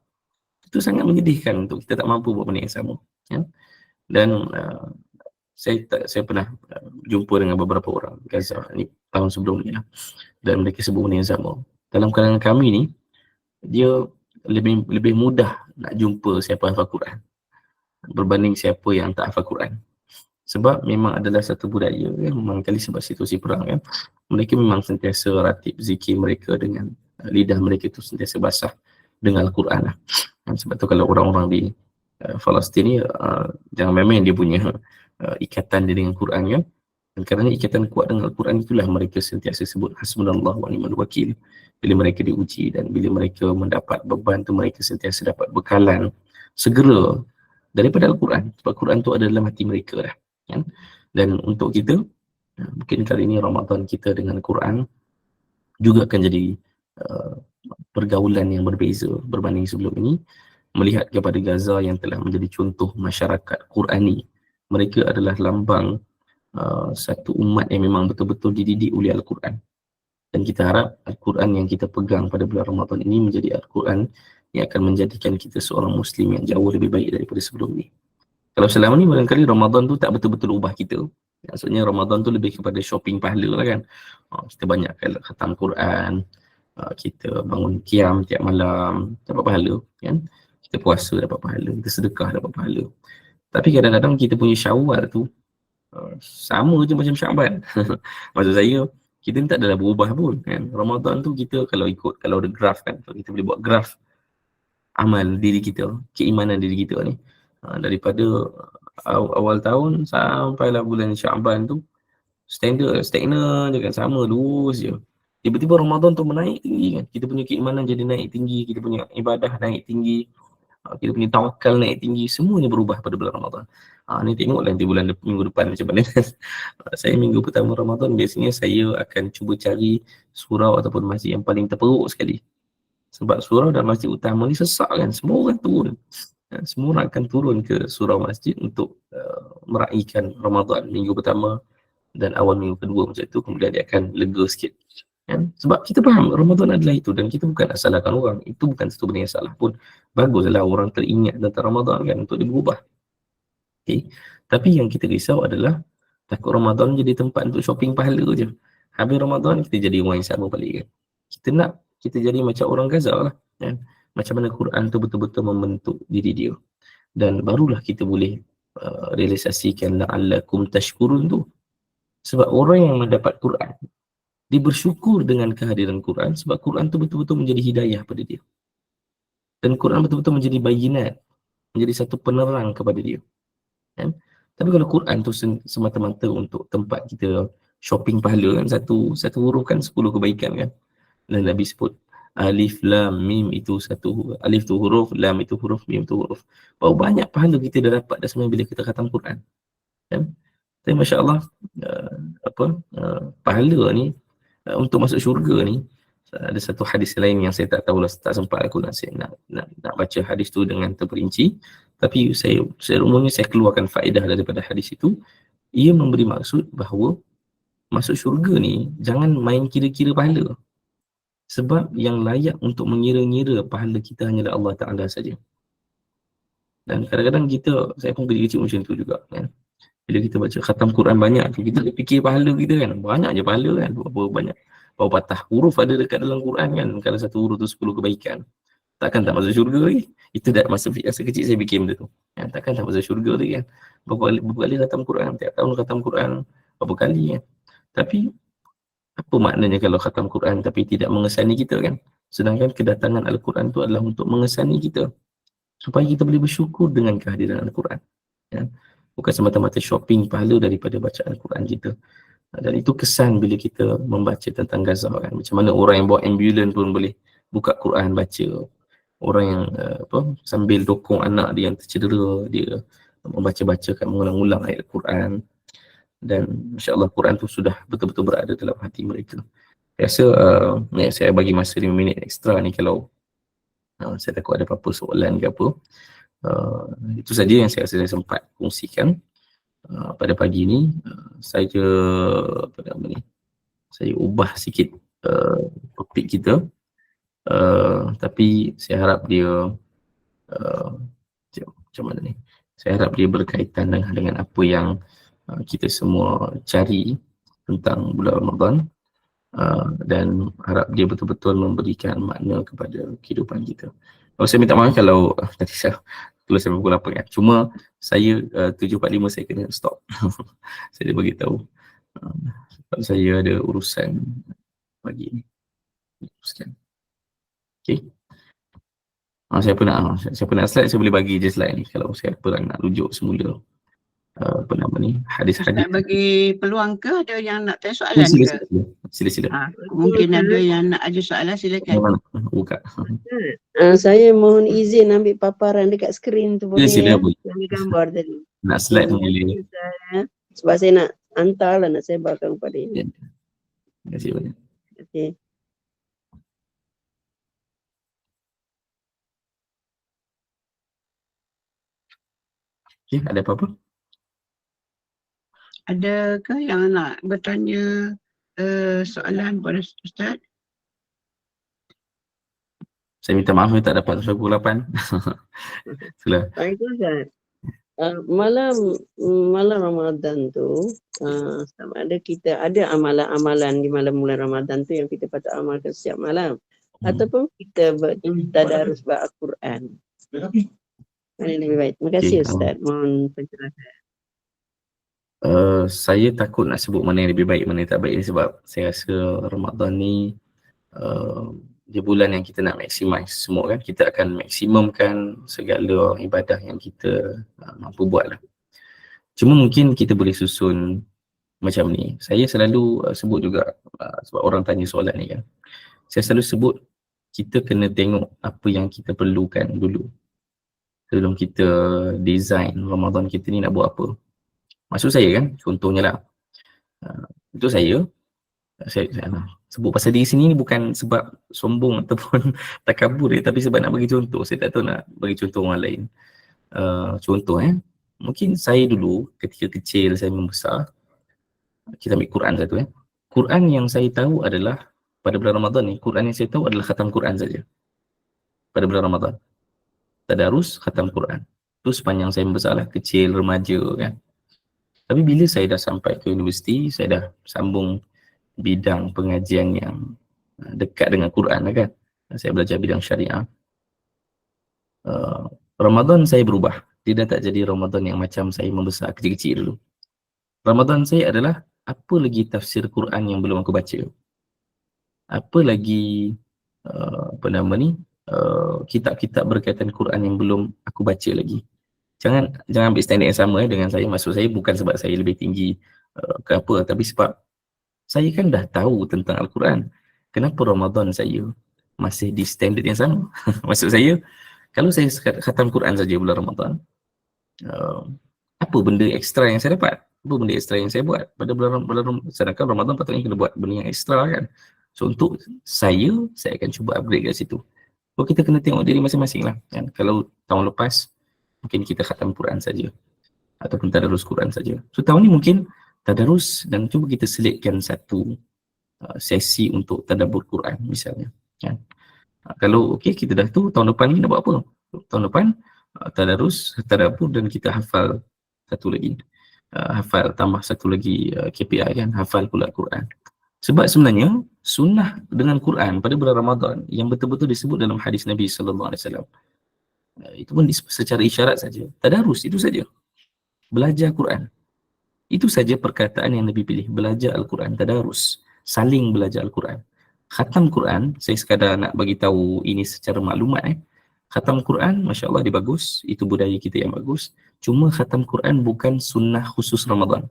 Itu sangat menyedihkan untuk kita tak mampu buat benda yang sama ya? Dan saya pernah jumpa dengan beberapa orang Gaza ni tahun sebelum ni dan mereka sebut benda yang sama. Dalam kalangan kami ni, dia lebih mudah nak jumpa siapa hafal Quran berbanding siapa yang tak hafal Quran. Sebab memang adalah satu budaya kan, memang kali sebab situasi perang kan, mereka memang sentiasa ratib zikir mereka dengan lidah mereka tu sentiasa basah dengan Al-Quran lah. Sebab tu kalau orang-orang di Palestin ni jangan main-main dia punya ikatan dia dengan Quran kan. Dan kerana ikatan kuat dengan Al-Quran itulah mereka sentiasa sebut hasbunallah wa ni'mal wakil. Bila mereka diuji dan bila mereka mendapat beban tu, mereka sentiasa dapat bekalan segera daripada Al-Quran. Sebab Quran tu ada dalam hati mereka dah kan? Dan untuk kita mungkin kali ini Ramadan kita dengan Quran juga akan jadi pergaulan yang berbeza berbanding sebelum ini. Melihat kepada Gaza yang telah menjadi contoh masyarakat Qurani, mereka adalah lambang satu umat yang memang betul-betul dididik oleh Al-Quran. Dan kita harap Al-Quran yang kita pegang pada bulan Ramadan ini menjadi Al-Quran yang akan menjadikan kita seorang Muslim yang jauh lebih baik daripada sebelum ini. Kalau selama ni barangkali Ramadan tu tak betul-betul ubah kita. Maksudnya Ramadan tu lebih kepada shopping pahala lah kan. Kita banyak khatam Quran, kita bangun qiyam tiap malam dapat pahala kan. Kita puasa dapat pahala, kita sedekah dapat pahala. Tapi kadang-kadang kita punya Syawal tu sama je macam Syaban. Maksud saya, kita ni tak adalah berubah pun kan. Ramadan tu kita kalau ada graf kan, kalau kita boleh buat graf amal diri kita, keimanan diri kita ni, daripada awal tahun sampailah bulan Syaban tu stagnan je kan, sama lurus je. Tiba-tiba Ramadan tu menaik tinggi kan, kita punya keimanan jadi naik tinggi, kita punya ibadah naik tinggi, kita punya tawakal naik tinggi, semuanya berubah pada bulan Ramadan. Ni tengoklah nanti minggu depan macam mana. Saya minggu pertama Ramadan biasanya saya akan cuba cari surau ataupun masjid yang paling terperuk sekali. Sebab surau dan masjid utama ni sesak kan, semua orang turun. Semua orang akan turun ke surau masjid untuk meraihkan Ramadan minggu pertama dan awal minggu kedua macam tu, kemudian dia akan lega sikit. Kan? Sebab kita faham Ramadan adalah itu dan kita bukan nak salahkan orang. Itu bukan satu benda yang salah pun. Baguslah orang teringat tentang Ramadan kan untuk dia berubah. Okay. Tapi yang kita risau adalah takut Ramadan jadi tempat untuk shopping pahala je. Habis Ramadan kita jadi orang yang sama balik kan. Kita jadi macam orang Gaza lah kan. Macam mana Quran tu betul-betul membentuk diri dia. Dan barulah kita boleh realisasikan la'allakum tashkurun tu. Sebab orang yang mendapat Quran, dia bersyukur dengan kehadiran Quran sebab Quran tu betul-betul menjadi hidayah pada dia. Dan Quran betul-betul menjadi bayinat, menjadi satu penerang kepada dia. Kan? Tapi kalau Quran tu semata-mata untuk tempat kita shopping pahala kan, satu huruf kan 10 kebaikan kan. Dan Nabi sebut alif lam mim itu satu, alif tu huruf, lam itu huruf, mim tu huruf. Berapa banyak pahala kita dah dapat dah sebenarnya bila kita khatam Quran. Kan? Tapi masya-Allah pahala ni untuk masuk syurga ni, ada satu hadis lain yang saya tak tahulah, tak sempat aku nak baca hadis tu dengan terperinci, tapi saya umumnya saya keluarkan faedah daripada hadis itu. Ia memberi maksud bahawa masuk syurga ni jangan main kira-kira pahala, sebab yang layak untuk mengira-ngira pahala kita hanyalah Allah Ta'ala saja. Dan kadang-kadang saya pun kecil macam tu juga kan. Bila kita baca khatam Quran banyak, kita fikir pahala kita kan, banyak je pahala kan, berapa patah huruf ada dekat dalam Quran kan, kalau satu huruf tu 10 kebaikan. Takkan tak masuk syurga lagi. Itu dah masa kecil saya fikir benda tu. Takkan tak masuk syurga lagi kan. Berapa kali khatam Quran, tiap tahun khatam Quran, berapa kali kan. Tapi apa maknanya kalau khatam Quran tapi tidak mengesani kita kan. Sedangkan kedatangan Al-Quran tu adalah untuk mengesani kita. Supaya kita boleh bersyukur dengan kehadiran Al-Quran. Ya. Bukan semata-mata shopping pahala daripada bacaan Al-Quran kita. Dan itu kesan bila kita membaca tentang Gaza kan. Macam mana orang yang bawa ambulan pun boleh buka Quran baca. Orang yang sambil dokong anak dia yang tercedera, dia membaca-bacakan mengulang-ulang ayat Al-Quran. Dan insya-Allah Quran tu sudah betul-betul berada dalam hati mereka. Saya rasa saya bagi masa 5 minit ekstra ni kalau saya takut ada apa-apa soalan ke apa. Itu saja yang saya rasa saya sempat kongsikan pada pagi ni. Saya saya ubah sikit topik kita, tapi saya harap dia macam mana ni, saya harap dia berkaitan dengan apa yang kita semua cari tentang bulan Ramadan, dan harap dia betul-betul memberikan makna kepada kehidupan kita. Saya minta maaf kalau tadi saya tulis sampai pukul 8 kan. Cuma saya 7.45 saya kena stop. Saya dah beritahu sebab saya ada urusan pagi ni. Teruskan. Okay. Siapa nak slide, saya boleh bagi je slide ni kalau saya perang nak rujuk semula apa nama ni, hadis-hadis. Ustaz bagi peluang ke, ada yang nak tanya soalan ke? Sila. Mungkin ada yang nak ajuh soalan, silakan. Buka. Saya mohon izin ambil paparan dekat skrin tu boleh? Sila boleh. Yang gambar tadi. Nak slide boleh. Sebab saya nak hantar lah, nak sebarkan kepada ini. Terima kasih banyak. Okay. Okay, ada apa-apa? Adakah yang nak bertanya soalan kepada Ustaz? Saya minta maaf saya tak dapat sampai pukul 8. Sila. Baik Ustaz. Malam Ramadan tu sama ada kita ada amalan-amalan di malam bulan Ramadan tu yang kita patut amalkan setiap malam, ataupun kita bertadarus Al-Quran. Mana yang lebih baik? Terima kasih Ustaz. Mohon penjelasan. Saya takut nak sebut mana yang lebih baik, mana yang tak baik ni sebab saya rasa Ramadan ni dia bulan yang kita nak maximize semua kan. Kita akan maksimumkan segala ibadah yang kita mampu buat lah. Cuma mungkin kita boleh susun macam ni. Saya selalu sebut juga sebab orang tanya soalan ni kan. Saya selalu sebut kita kena tengok apa yang kita perlukan dulu sebelum kita design Ramadan kita ni nak buat apa. Maksud saya kan, contohnya lah, untuk saya sebut pasal diri sini ni bukan sebab sombong ataupun takabur tapi sebab nak bagi contoh. Saya tak tahu nak bagi contoh orang lain. Contoh mungkin saya dulu ketika kecil saya membesar, kita ambil Quran satu Quran yang saya tahu adalah pada bulan Ramadan ni, Quran yang saya tahu adalah khatam Quran saja pada bulan Ramadan. Tadarus khatam Quran. Itu sepanjang saya membesar lah, kecil, remaja kan. Tapi bila saya dah sampai ke universiti, saya dah sambung bidang pengajian yang dekat dengan Quran lah kan. Saya belajar bidang syariah. Ramadan saya berubah. Dia dah tak jadi Ramadan yang macam saya membesar kecil-kecil dulu. Ramadan saya adalah apa lagi tafsir Quran yang belum aku baca. Apa lagi kitab-kitab berkaitan Quran yang belum aku baca lagi. Jangan ambil standard yang sama dengan saya. Maksud saya bukan sebab saya lebih tinggi ke apa, tapi sebab saya kan dah tahu tentang Al-Quran. Kenapa Ramadan saya masih di standard yang sama? Maksud saya, kalau saya khatam Quran saja bulan Ramadan, apa benda ekstra yang saya dapat? Apa benda ekstra yang saya buat pada bulan sedangkan Ramadan patutnya kena buat benda yang ekstra kan? So untuk saya akan cuba upgrade kat situ. So kita kena tengok diri masing-masing lah kan? Kalau tahun lepas mungkin kita khatam Quran saja ataupun tadarus Quran saja. So tahun ni mungkin tadarus dan cuba kita selitkan satu sesi untuk tadabbur Quran misalnya kan. Kalau okey kita dah tu, tahun depan ni nak buat apa? Tahun depan tadarus, tadabbur dan kita hafal satu lagi. Hafal tambah satu lagi KPI kan, hafal pula Quran. Sebab sebenarnya sunnah dengan Quran pada bulan Ramadan yang betul-betul disebut dalam hadis Nabi sallallahu alaihi wasallam, itu pun secara isyarat saja. Tadarus itu saja. Belajar Quran. Itu saja perkataan yang Nabi pilih. Belajar Al-Quran, tadarus. Saling belajar Al-Quran. Khatam Quran, saya sekadar nak bagi tahu ini secara maklumat. Khatam Quran, Masya Allah dia bagus. Itu budaya kita yang bagus. Cuma khatam Quran bukan sunnah khusus Ramadan.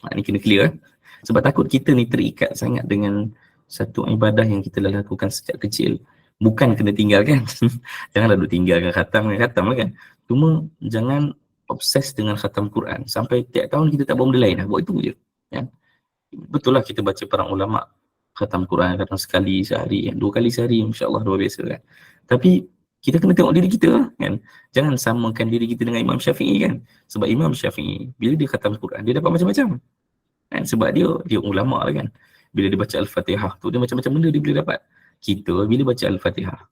Ini kena clear. Sebab takut kita ni terikat sangat dengan satu ibadah yang kita dah lakukan sejak kecil. Bukan kena tinggalkan. Janganlah duk tinggalkan khatam lah kan. Cuma jangan obses dengan khatam Quran sampai tiap tahun kita tak buat benda lain dah, buat itu je ya. Betul lah kita baca para ulama khatam Quran kadang sekali sehari, 2 kali sehari, insya-Allah luar biasa kan. Tapi kita kena tengok diri kita kan. Jangan samakan diri kita dengan Imam Syafi'i kan. Sebab Imam Syafi'i bila dia khatam Quran dia dapat macam-macam kan, sebab dia ulama lah kan. Bila dia baca Al-Fatihah tu dia macam-macam benda dia boleh dapat. Kita bila baca Al-Fatihah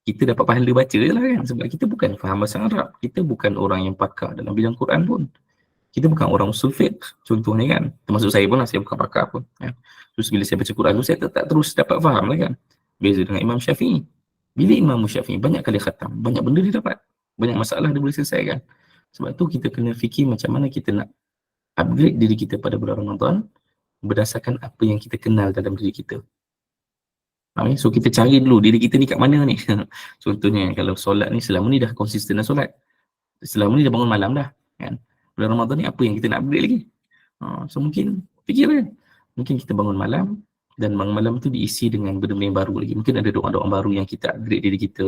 kita dapat pahala baca je lah kan, sebab kita bukan faham bahasa Arab, kita bukan orang yang pakar dalam bidang Quran pun, kita bukan orang usul fiqh contohnya kan, termasuk saya pun lah, saya bukan pakar pun kan. Terus bila saya baca Quran tu saya tak terus dapat faham lah kan. Beza dengan Imam Syafi'i, bila Imam Syafi'i banyak kali khatam, banyak benda dia dapat, banyak masalah dia boleh selesaikan. Sebab tu kita kena fikir macam mana kita nak upgrade diri kita pada bulan Ramadan berdasarkan apa yang kita kenal dalam diri kita. So kita cari dulu diri kita ni kat mana ni. Contohnya kalau solat ni selama ni dah konsisten dah solat, selama ni dah bangun malam dah kan. Bulan Ramadan ni apa yang kita nak upgrade lagi? So mungkin fikir kan, mungkin kita bangun malam dan bangun malam tu diisi dengan benda-benda yang baru lagi. Mungkin ada doa-doa baru yang kita upgrade diri kita,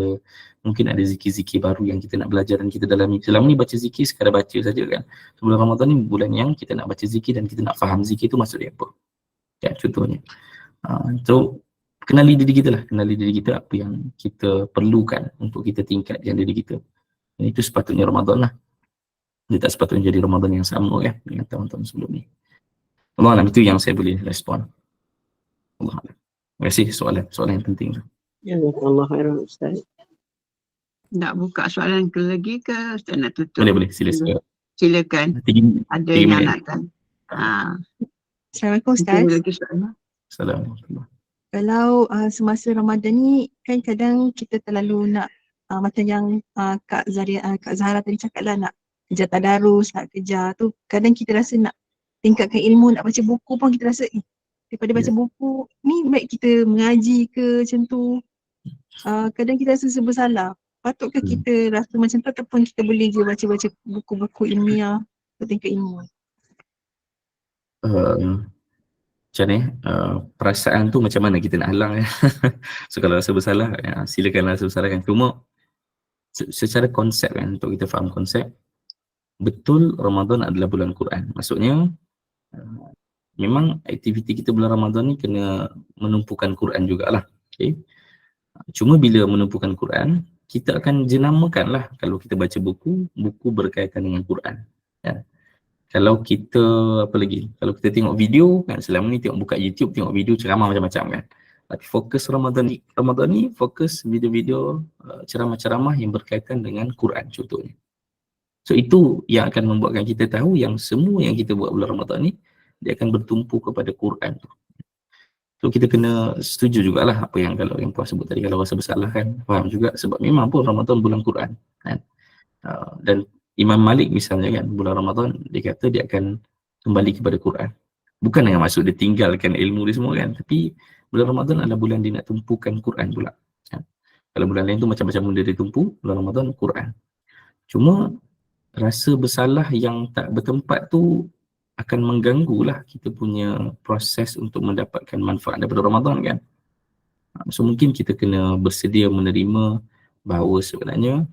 mungkin ada zikir-zikir baru yang kita nak belajar dan kita dalami. Selama ni baca zikir sekadar baca saja kan. So, bulan Ramadan ni bulan yang kita nak baca zikir dan kita nak faham zikir tu maksud dia apa kan, contohnya. So kenali diri kita lah, kenali diri kita apa yang kita perlukan untuk kita tingkatkan diri kita. Dan itu sepatutnya Ramadan lah. Dia tak sepatutnya jadi Ramadan yang sama kan dengan tahun-tahun sebelum ni. Allah Alam, itu yang saya boleh respon. Allah Alam. Terima kasih soalan yang penting tu. Ya, Allah khairan Ustaz. Nak buka soalan ke lagi ke Ustaz nak tutup? Boleh, silakan. Silakan. 3 minit. Ada 3 yang minit. nak tanya. Assalamualaikum Ustaz. Ada lagi soalan? Assalamualaikum. Kalau semasa Ramadan ni kan kadang kita terlalu nak macam yang Kak Zahra tadi cakap lah, nak kejar tadarus, nak kejar tu, kadang kita rasa nak tingkatkan ilmu, nak baca buku pun kita rasa daripada baca buku ni baik kita mengaji ke macam tu. Kadang kita rasa serba salah. Patutkah kita rasa macam tu ataupun kita boleh je baca-baca buku-buku ilmiah untuk tingkat ilmu? Macam ni, perasaan tu macam mana kita nak halang ya. So kalau rasa bersalah, silakanlah rasa bersalah kan. Cuma secara konsep kan, untuk kita faham konsep, betul Ramadan adalah bulan Quran. Maksudnya memang aktiviti kita bulan Ramadan ni kena menumpukan Quran jugalah. Okay. Cuma bila menumpukan Quran, kita akan jenamakan lah kalau kita baca buku berkaitan dengan Quran ya. Kalau kita kalau kita tengok video kan, selama ni buka YouTube tengok video ceramah macam-macam kan. Tapi fokus Ramadan ni fokus video-video ceramah-ceramah yang berkaitan dengan Quran contohnya. So itu yang akan membuatkan kita tahu yang semua yang kita buat bulan Ramadan ni dia akan bertumpu kepada Quran tu. So kita kena setuju jugalah apa yang kalau yang Puan sebut tadi, kalau rasa bersalah kan, faham juga sebab memang pun Ramadan bulan Quran kan. Dan Imam Malik misalnya kan, bulan Ramadan dia kata dia akan kembali kepada Quran. Bukan dengan maksud dia tinggalkan ilmu dia semua kan, tapi bulan Ramadan adalah bulan dia nak tumpukan Quran pula kan. Kalau bulan lain tu macam-macam benda dia tumpu, bulan Ramadan Quran. Cuma rasa bersalah yang tak bertempat tu akan mengganggulah kita punya proses untuk mendapatkan manfaat daripada Ramadan kan. So mungkin kita kena bersedia menerima bahawa sebenarnya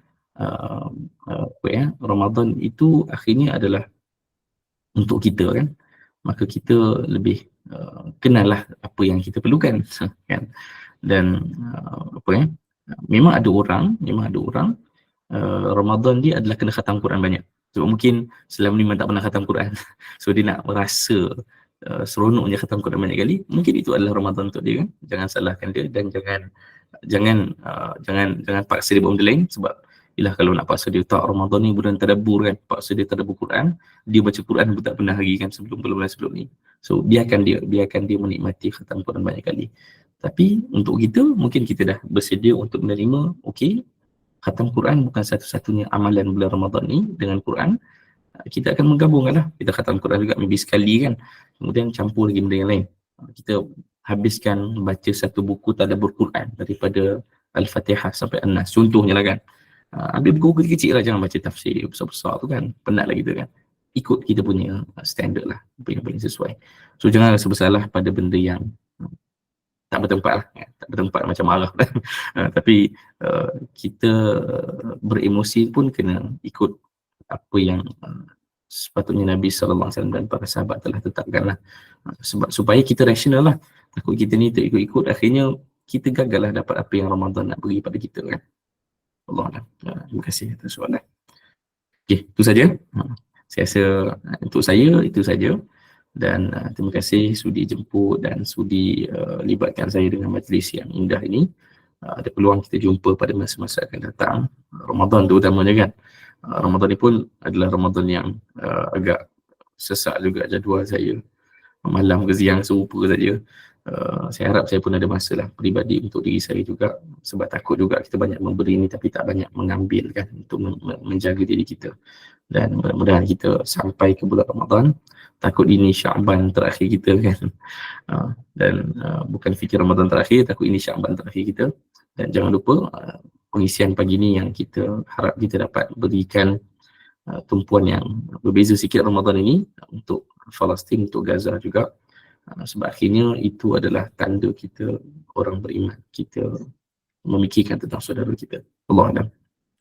Ramadan itu akhirnya adalah untuk kita kan. Maka kita lebih kenallah apa yang kita perlukan kan. Dan memang ada orang Ramadan dia adalah kena khatam Quran banyak. Sebab mungkin selama ni memang tak pernah khatam Quran. So dia nak merasa seronoknya khatam Quran banyak kali. Mungkin itu adalah Ramadan untuk dia kan. Jangan salahkan dia dan jangan paksa dia buat benda lain. Sebab kalau nak paksa dia tak, Ramadan ni bulan tadabbur kan, paksa dia tadabbur Quran, dia baca Quran pun tak pernah lagi kan sebelum bulan sebelum ni. So biarkan dia menikmati khatam Quran banyak kali. Tapi untuk kita, mungkin kita dah bersedia untuk menerima, okey, khatam Quran bukan satu-satunya amalan bulan Ramadan ni. Dengan Quran, kita akan menggabungkan lah. Kita khatam Quran juga maybe sekali kan. Kemudian campur lagi benda yang lain. Kita habiskan baca satu buku tadabbur Quran daripada Al-Fatihah sampai An-Nas. Contohnya lah kan. Ambil buku kecil-kecil lah, jangan baca tafsir besar-besar tu kan. Penat lah kita kan. Ikut kita punya standard lah, apa yang paling sesuai. So jangan rasa bersalah pada benda yang tak bertempat lah, tak bertempat macam marah kan. Tapi kita beremosi pun kena ikut apa yang sepatutnya Nabi SAW dan para sahabat telah tetapkan lah. Sebab supaya kita rasional lah. Takut kita ni terikut-ikut, akhirnya kita gagal lah dapat apa yang Ramadan nak beri pada kita kan. Allah. Terima kasih atas soalan. Okey, itu saja. Saya rasa untuk saya itu saja, dan terima kasih sudi jemput dan sudi libatkan saya dengan majlis yang indah ini. Ada peluang kita jumpa pada masa-masa akan datang, Ramadan tu utamanya kan. Ramadan ni pun adalah Ramadan yang agak sesak juga jadual saya, malam ke siang serupa saja. Saya harap saya pun ada masa lah peribadi untuk diri saya juga, sebab takut juga kita banyak memberi ni tapi tak banyak mengambil kan, untuk menjaga diri kita. Dan mudah-mudahan kita sampai ke bulan Ramadan, takut ini Sya'ban terakhir kita kan. Dan bukan fikir Ramadan terakhir, takut ini Sya'ban terakhir kita. Dan jangan lupa pengisian pagi ni yang kita harap kita dapat berikan tumpuan yang berbeza sikit Ramadan ini untuk Palestin, untuk Gaza juga. Sebab akhirnya itu adalah tanda kita orang beriman, kita memikirkan tentang saudara kita. Allahuakbar.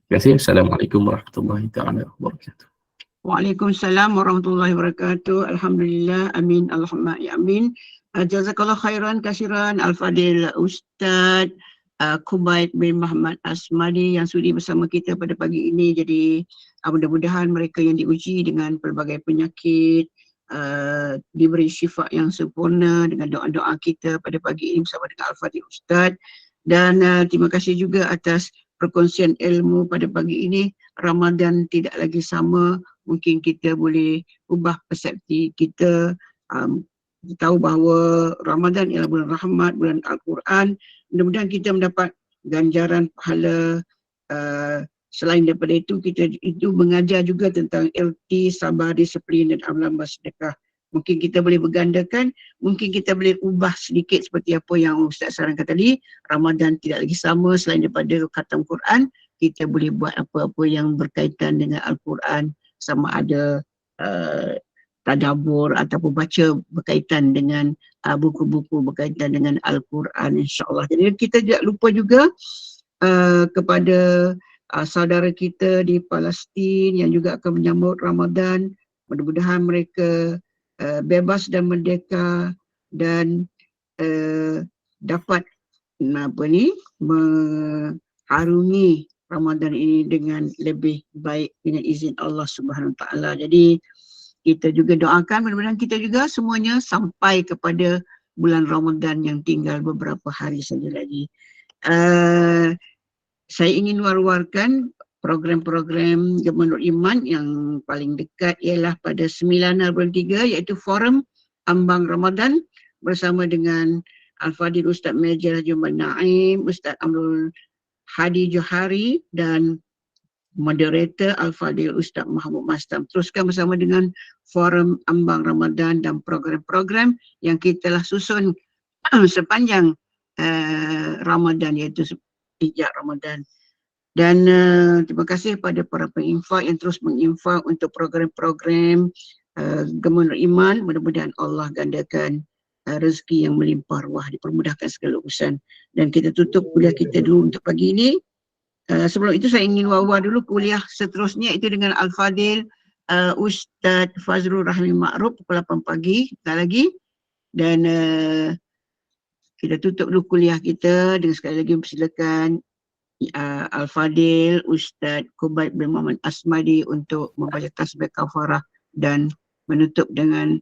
Terima kasih. Assalamualaikum warahmatullahi taala wabarakatuh. Waalaikumsalam warahmatullahi wabarakatuh. Alhamdulillah, amin, Allahumma ya amin. Jazakallah khairan kasiran Al-Fadil Ustaz Kubayt bin Muhammad Asmadi yang sudi bersama kita pada pagi ini. Jadi mudah-mudahan mereka yang diuji dengan pelbagai penyakit diberi syifa yang sempurna dengan doa-doa kita pada pagi ini bersama dengan Al-Fadil Ustaz. Dan terima kasih juga atas perkongsian ilmu pada pagi ini. Ramadan tidak lagi sama, mungkin kita boleh ubah persepsi kita. Kita tahu bahawa Ramadan ialah bulan rahmat, bulan Al-Quran. Mudah-mudahan kita mendapat ganjaran pahala. Selain daripada itu, kita itu mengajar juga tentang LT, sabar, disiplin dan amalan bersedekah. Mungkin kita boleh bergandakan, mungkin kita boleh ubah sedikit seperti apa yang Ustaz sarankan tadi. Ramadan tidak lagi sama, selain daripada khatam Quran, kita boleh buat apa-apa yang berkaitan dengan Al-Quran, sama ada tadabbur ataupun baca berkaitan dengan buku-buku berkaitan dengan Al-Quran, insyaAllah. Jadi kita tidak lupa juga kepada saudara kita di Palestin yang juga akan menyambut Ramadan. Mudah-mudahan mereka bebas dan merdeka dan dapat mengharungi Ramadan ini dengan lebih baik dengan izin Allah Subhanahu Wa Taala. Jadi kita juga doakan mudah-mudahan kita juga semuanya sampai kepada bulan Ramadan yang tinggal beberapa hari saja lagi. Saya ingin war-warkan program-program Gemenur Iman yang paling dekat ialah pada 9 bulan 3, iaitu Forum Ambang Ramadan bersama dengan Al-Fadil Ustaz Majid Haji Muhammad Naim, Ustaz Amrul Hadi Johari dan moderator Al-Fadil Ustaz Muhammad Mastam. Teruskan bersama dengan Forum Ambang Ramadan dan program-program yang kita telah susun sepanjang Ramadan, iaitu sejak Ramadan. Dan terima kasih pada para penginfak yang terus menginfak untuk program-program Gemenur Iman. Mudah-mudahan Allah gandakan rezeki yang melimpah ruah, dipermudahkan segala urusan. Dan kita tutup kuliah kita dulu untuk pagi ini. Sebelum itu saya ingin wawa dulu kuliah seterusnya, itu dengan Al-Fadil Ustaz Fazrul Rahmi Ma'ruf pukul 8 pagi sekali lagi. Dan kita tutup dulu kuliah kita dengan sekali lagi mempersilakan Al-Fadil Ustaz Kubayt bin Muhammad Asmadi untuk membaca tasbih kafarah dan menutup dengan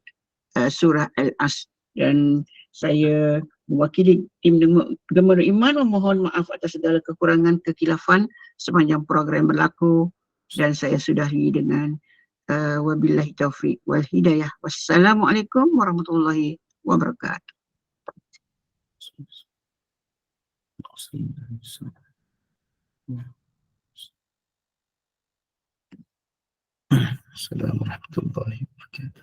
surah Al-As. Dan saya mewakili tim Gemenur Iman memohon maaf atas segala kekurangan, kekhilafan sepanjang program berlaku, dan saya sudahi dengan Wabillahi taufiq wal hidayah. Wassalamualaikum warahmatullahi wabarakatuh. Assalamualaikum warahmatullahi wabarakatuh.